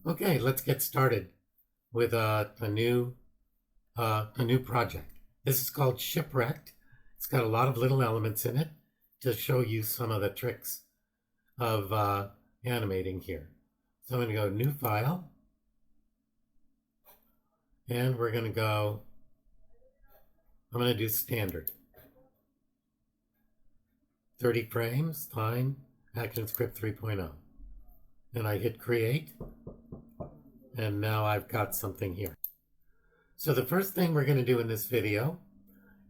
Okay, let's get started with a new project. This is called Shipwrecked. It's got a lot of little elements in it to show you some of the tricks of animating here. So I'm going to go New File, and we're going to go, I'm going to do Standard. 30 frames, fine, ActionScript 3.0. And I hit Create, and now I've got something here. So the first thing we're going to do in this video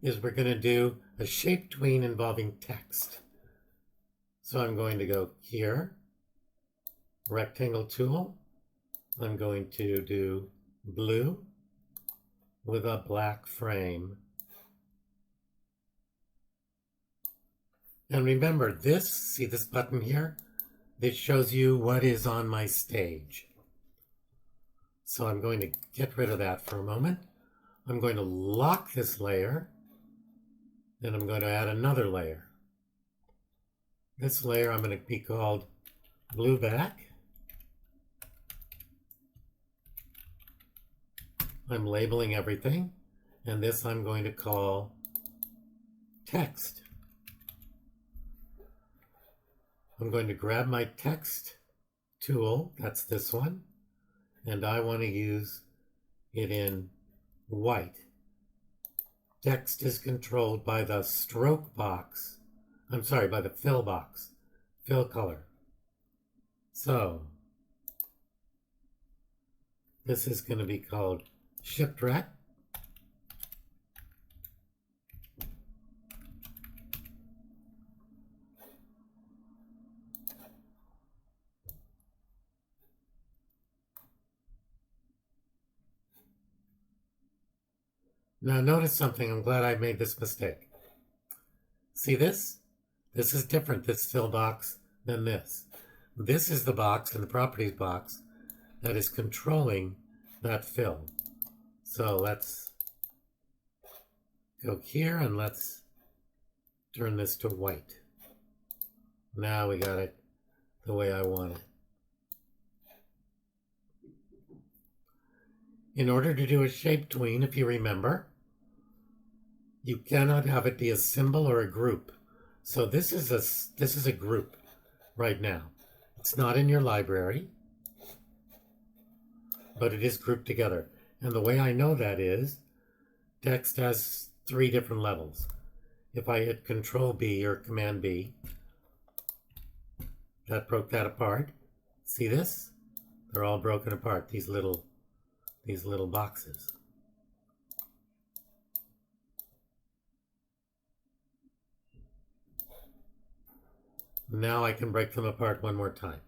is we're going to do a shape tween involving text. So I'm going to go here, rectangle tool. I'm going to do blue with a black frame. And remember this, see this button here? This shows you what is on my stage. So I'm going to get rid of that for a moment. I'm going to lock this layer. Then I'm going to add another layer. This layer I'm going to be called blue back. I'm labeling everything. And this I'm going to call text. I'm going to grab my text tool, that's this one, and I want to use it in white. Text is controlled by the stroke box. I'm sorry, by the fill box, fill color. So this is going to be called Shipwreck. Now notice something, I'm glad I made this mistake. See this? This is different, this fill box, than this. This is the box in the properties box that is controlling that fill. So let's go here and let's turn this to white. Now we got it the way I want it. In order to do a shape tween, if you remember, you cannot have it be a symbol or a group. So this is a group right now. It's not in your library, but it is grouped together. And the way I know that is, text has 3 different levels. If I hit Control B or Command B, that broke that apart. See this? They're all broken apart, these little boxes. Now I can break them apart one more time.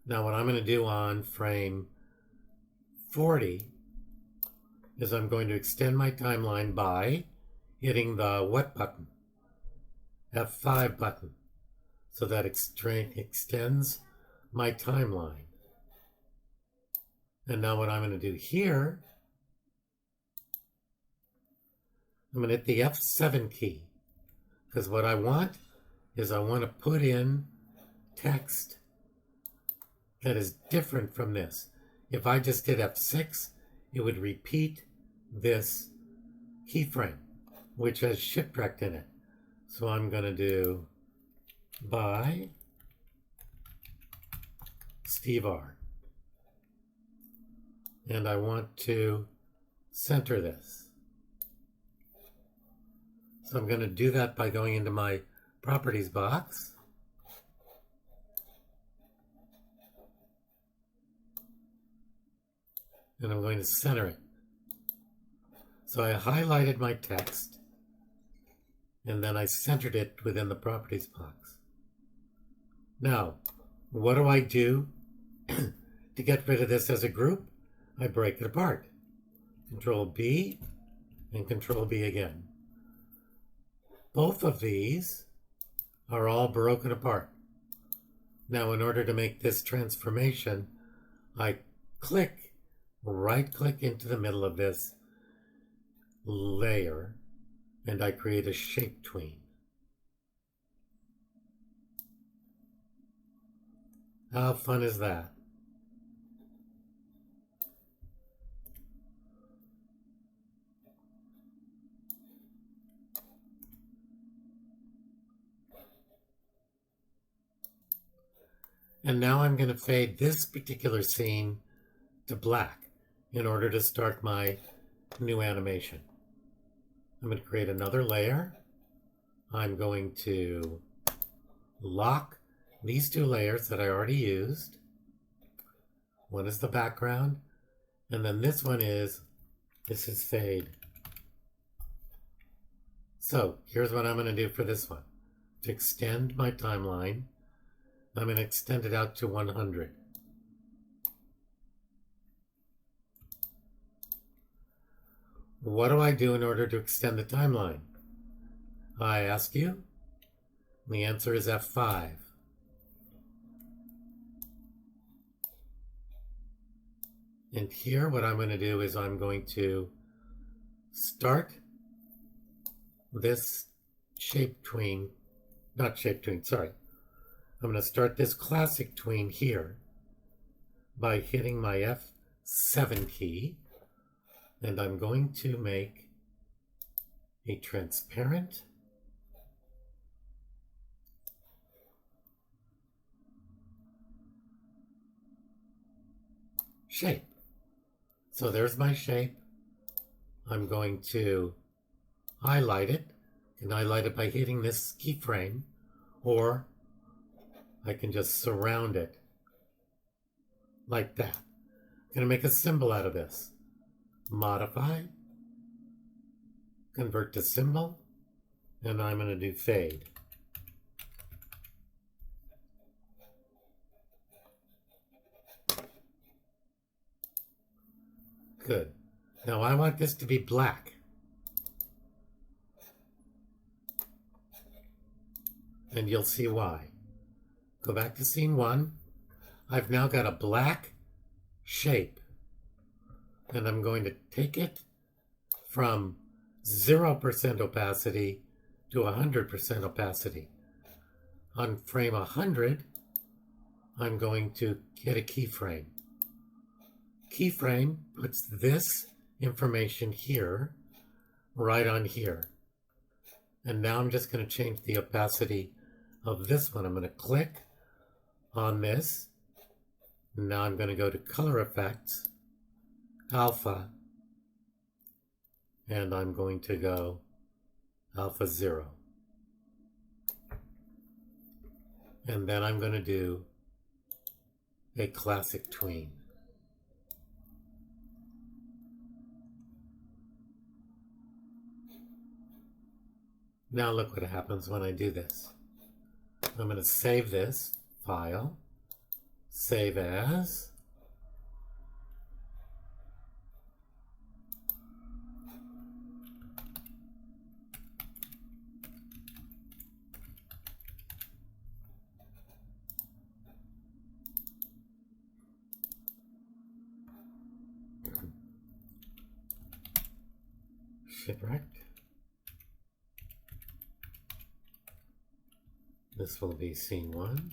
Now what I'm going to do on frame 40 is I'm going to extend my timeline by hitting the what button? F5 button. So that extends my timeline. And now what I'm going to do here, I'm going to hit the F7 key. Because what I want is I want to put in text that is different from this. If I just did F6, it would repeat this keyframe, which has shipwrecked in it. So I'm going to do by Steve R. And I want to center this. So I'm going to do that by going into my properties box. And I'm going to center it. So I highlighted my text and then I centered it within the properties box. Now, what do I do to get rid of this as a group? I break it apart. Control B and Control B again. Both of these are all broken apart. Now, in order to make this transformation, I right-click into the middle of this layer, and I create a shape tween. How fun is that? And now I'm going to fade this particular scene to black in order to start my new animation. I'm going to create another layer. I'm going to lock these two layers that I already used. One is the background, and then this is fade. So here's what I'm going to do for this one. To extend my timeline, I'm going to extend it out to 100. What do I do in order to extend the timeline? I ask you. The answer is F5. And here what I'm going to do is I'm going to start this I'm going to start this classic tween here by hitting my F7 key, and I'm going to make a transparent shape. So there's my shape. I'm going to highlight it. I can highlight it by hitting this keyframe, or I can just surround it like that. I'm going to make a symbol out of this. Modify, convert to symbol, and I'm going to do fade. Good. Now I want this to be black. And you'll see why. Go back to scene 1. I've now got a black shape. And I'm going to take it from 0% opacity to 100% opacity. On frame 100, I'm going to get a keyframe. Keyframe puts this information here, right on here. And now I'm just going to change the opacity of this one. I'm going to click on this. Now I'm going to go to Color Effects, Alpha, and I'm going to go Alpha 0. And then I'm going to do a classic tween. Now look what happens when I do this. I'm going to save this file, save as, shipwrecked. This will be scene 1.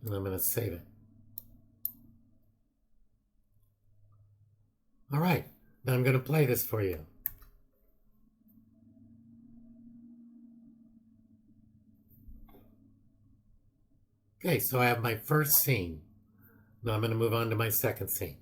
And I'm going to save it. All right, now I'm going to play this for you. Okay, so I have my first scene. Now I'm going to move on to my second scene.